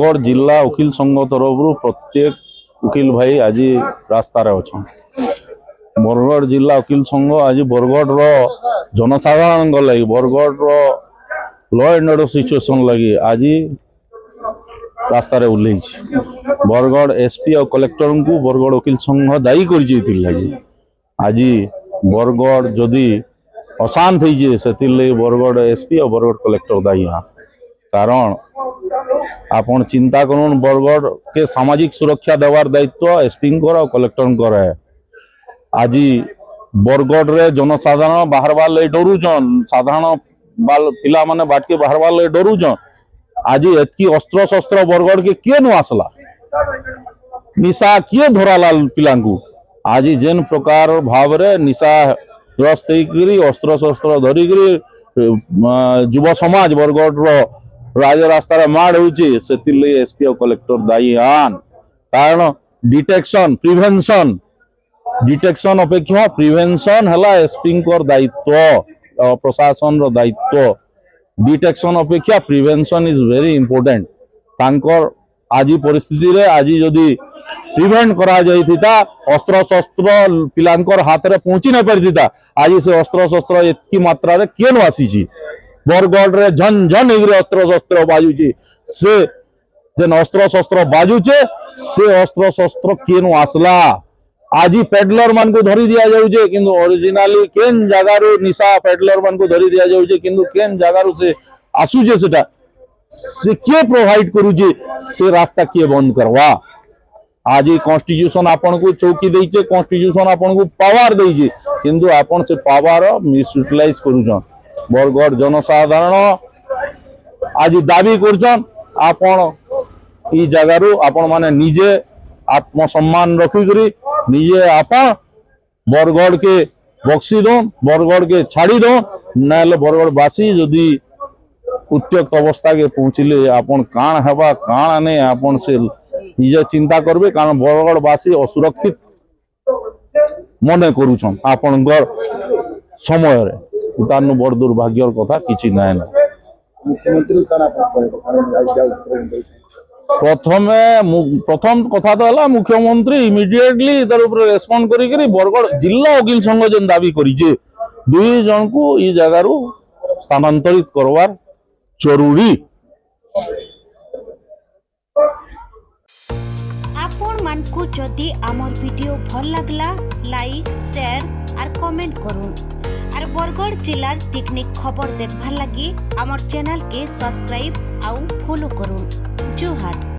बरगढ़ जिला वकिल संघ तरफ प्रत्येक वकिल भाई आज रास्तार अच्छा। बरगढ़ जिला वकिल संघ आज बरगढ़ जनसाधारण लगी Bargarh law and order situation लगी आज रास्तार ओह्ल बरगढ़ एसपी और कलेक्टर को बरगढ़ वकिल संघ दायी कर लगी आज बरगढ़ जदि अशांत हो बरगढ़ एसपी और बरगढ़ कलेक्टर दायी हाँ। कारण आपण चिंता करूँ बरगढ़ के सामाजिक सुरक्षा देवार दायित्व एसपी और कलेक्टर है। आज बरगढ़ रे जनसाधारण बाहर ले डरुचन साधारण पिला माने बाटके बाहर ले डरुचन। आज एतकी अस्त्र शस्त्र बरगढ़ के किए नु आसला निशा किए धराला पिला आज जेन प्रकार भाव रे निशा ग्रस्त अस्त्र शस्त्र धरिक युव समाज बरगढ़ राज रास्तार माड़ होची एसपी और कलेक्टर दायी आन। कारण डिटेक्शन अपेक्षा प्रिवेंशन है एसपी दायित्व प्रशासन दायित्व। डिटेक्शन अपेक्षा प्रिवेंशन इज वेरी इंपोर्टेंट। तांकर आज परिस्थिति रे आज जदि प्रिवेंट करा जाइथिता अस्त्र शस्त्र पिलांकर हाथ रे पहुंची नहीं पारिथिता आज से अस्त्र शस्त्र एतकी मात्रा रे केन आसीची बरगढ़ रे झन झन एग्रे अस्त्र शस्त्र बाजुची से जेन अस्त्र शस्त्र बाजुचे से अस्त्र शस्त्र केन आसला आज पेडलर मान को धरी दिया जाउचे किंतु ओरिजिनली केन जगारू निशा पेडलर मान को धरी दिया जाउचे किंतु केन जगारू से आसुचे सेटा से के प्रोवाइड करूचे से रास्ता के बंद करवा। आज कॉन्स्टिट्यूशन आपन को चौकी देइचे कॉन्स्टिट्यूशन आपन को पावर देइचे किंतु आपन से पावर मिसयूटिलाइज करूछन। बरगढ़ जनसाधारण आज दाबी करछन आपन ई जगारू आपन माने निजे आत्मसम्मान रखिकरी निजे आपन बरगढ़ के बक्सी दो बरगढ़ के छाड़ी दो नाले बरगढ़ बासी जदि उत्त्यक्त अवस्था के पहुँचले आपन काण हेबा काण नहीं आपन से निजे चिंता करबे। कारण बरगढ़ बासी असुरक्षित मने करूछन आपन समय रे तानु बड़ दुर्भाग्यर कथा किछि नाय ना। प्रथम कथा तो है मुख्यमंत्री इमिडिएटली तार ऊपर रेस्पॉन्ड करी बरगढ़ जिला वकील संघ जेन दाबी करिजे दुई जन को ई जगह स्थानांतरित करवार जरूरी। आपण मन को जदि आमर वीडियो भल लागला लाइक शेयर और कमेंट करूँ और बरगढ़ जिलार टेक्निक खबर देखभार लगी आमर चैनल के सब्सक्राइब आउ फॉलो करूँ। जोहार।